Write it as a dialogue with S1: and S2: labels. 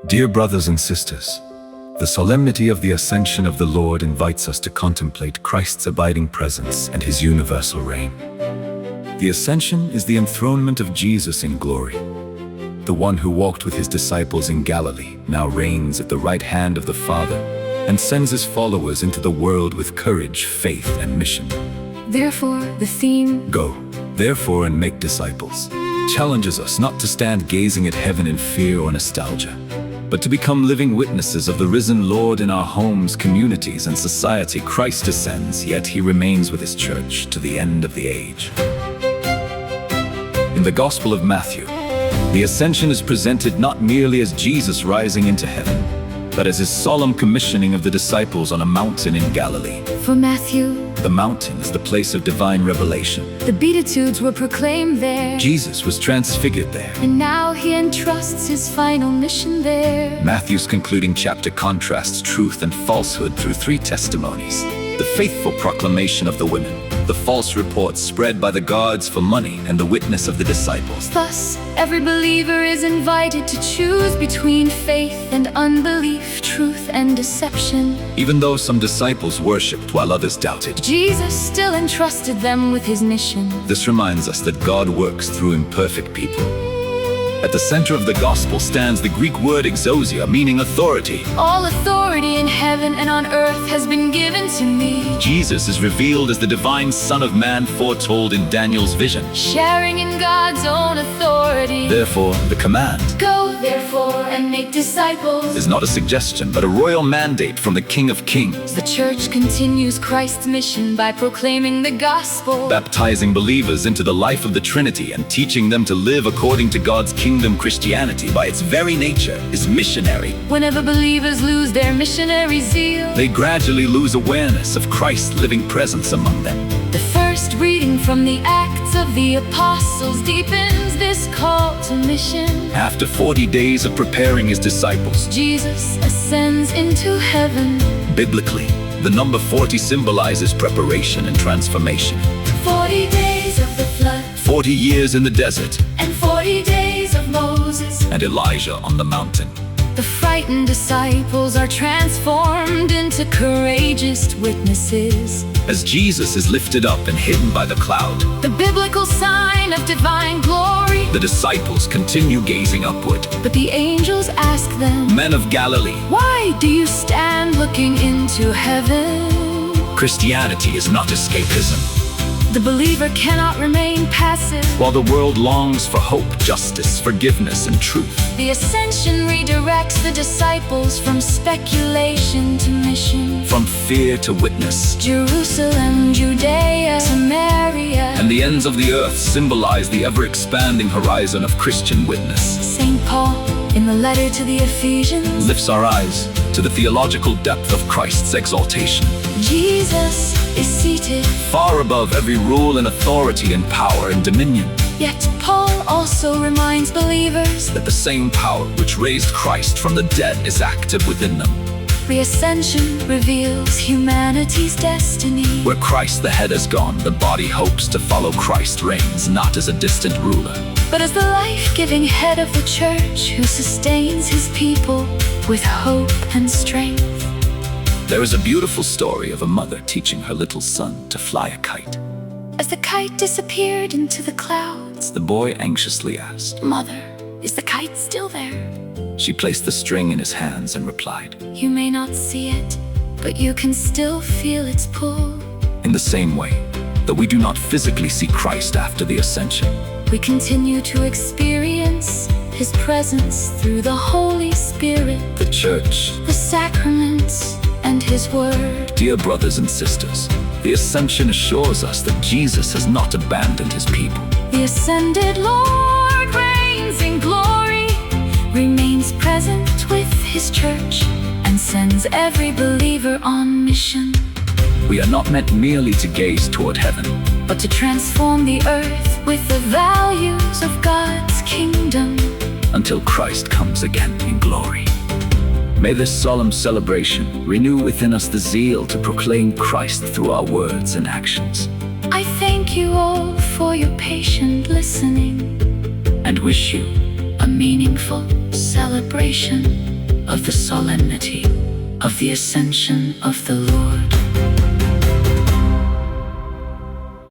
S1: Dear brothers and sisters, the solemnity of the Ascension of the Lord invites us to contemplate Christ's abiding presence and his universal reign. The Ascension is the enthronement of Jesus in glory. The one who walked with his disciples in Galilee now reigns at the right hand of the Father and sends his followers into the world with courage, faith, and mission.
S2: Therefore, the theme,
S1: Go, therefore, and make disciples, challenges us not to stand gazing at heaven in fear or nostalgia, but to become living witnesses of the risen Lord in our homes, communities, and society. Christ ascends, yet he remains with his church to the end of the age. In the Gospel of Matthew, the Ascension is presented not merely as Jesus rising into heaven, but as his solemn commissioning of the disciples on a mountain in Galilee.
S2: for Matthew,
S1: The mountain is the place of divine revelation.
S2: the Beatitudes were proclaimed there,
S1: Jesus was transfigured there.
S2: and now he entrusts his final mission there.
S1: Matthew's concluding chapter contrasts truth and falsehood through three testimonies: the faithful proclamation of the women, the false reports spread by the guards for money, and the witness of the disciples.
S2: Thus, every believer is invited to choose between faith and unbelief, truth and deception.
S1: Even though some disciples worshipped while others doubted,
S2: Jesus still entrusted them with his mission.
S1: this reminds us that God works through imperfect people. At the center of the gospel stands the Greek word exousia, meaning authority.
S2: All authority in heaven and on earth has been given to me.
S1: Jesus is revealed as the divine Son of Man foretold in Daniel's vision.
S2: Sharing in God's own authority.
S1: Therefore, the command
S2: Go, therefore, and make disciples.
S1: is not a suggestion, but a royal mandate from the King of Kings,
S2: The church continues Christ's mission by proclaiming the gospel.
S1: baptizing believers into the life of the Trinity and teaching them to live according to God's kingdom. Christianity, by its very nature, is missionary.
S2: Whenever believers lose their missionary zeal,
S1: They gradually lose awareness of Christ's living presence among them.
S2: the first reading from the Acts of the Apostles deepens this call to mission.
S1: After 40 days of preparing his disciples,
S2: Jesus ascends into heaven.
S1: biblically, the number 40 symbolizes preparation and transformation.
S2: 40 days of the flood
S1: 40 years in the desert,
S2: and 40 days of Moses.
S1: and Elijah on the mountain.
S2: The frightened disciples are transformed into courageous witnesses.
S1: As Jesus is lifted up and hidden by the cloud,
S2: The biblical sign of divine glory.
S1: the disciples continue gazing upward.
S2: But the angels ask them,
S1: Men of Galilee,
S2: why do you stand looking into heaven?
S1: Christianity is not escapism.
S2: The believer cannot remain passive.
S1: While the world longs for hope, justice, forgiveness, and truth,
S2: The ascension redirects the disciples from speculation to mission.
S1: from fear to witness,
S2: Jerusalem, Judea, Samaria.
S1: and the ends of the earth symbolize the ever-expanding horizon of Christian witness.
S2: St. Paul, in the letter to the Ephesians,
S1: Lifts our eyes to the theological depth of Christ's exaltation,
S2: Jesus is seated.
S1: far above every rule and authority and power and dominion.
S2: Yet Paul also reminds believers
S1: That the same power which raised Christ from the dead is active within them.
S2: the ascension reveals humanity's destiny.
S1: Where Christ the head has gone, the body hopes to follow. Christ reigns not as a distant ruler,
S2: But as the life-giving head of the church who sustains his people with hope and strength.
S1: There is a beautiful story of a mother teaching her little son to fly a kite.
S2: As the kite disappeared into the clouds,
S1: The boy anxiously asked.
S2: Mother, is the kite still there?
S1: She placed the string in his hands and replied,
S2: You may not see it, but you can still feel its pull.
S1: in the same way that we do not physically see Christ after the ascension,
S2: We continue to experience his presence through the Holy Spirit,
S1: the church.
S2: the sacraments, and his word.
S1: Dear brothers and sisters, the ascension assures us that Jesus has not abandoned his people.
S2: The ascended Lord reigns in glory, remains present with his church, and sends every believer on mission.
S1: We are not meant merely to gaze toward heaven,
S2: But to transform the earth with the values of God's kingdom.
S1: until Christ comes again in glory. May this solemn celebration renew within us the zeal to proclaim Christ through our words and actions,
S2: I thank you all for your patient listening
S1: and wish you
S2: a meaningful celebration. of the solemnity of the ascension of the Lord.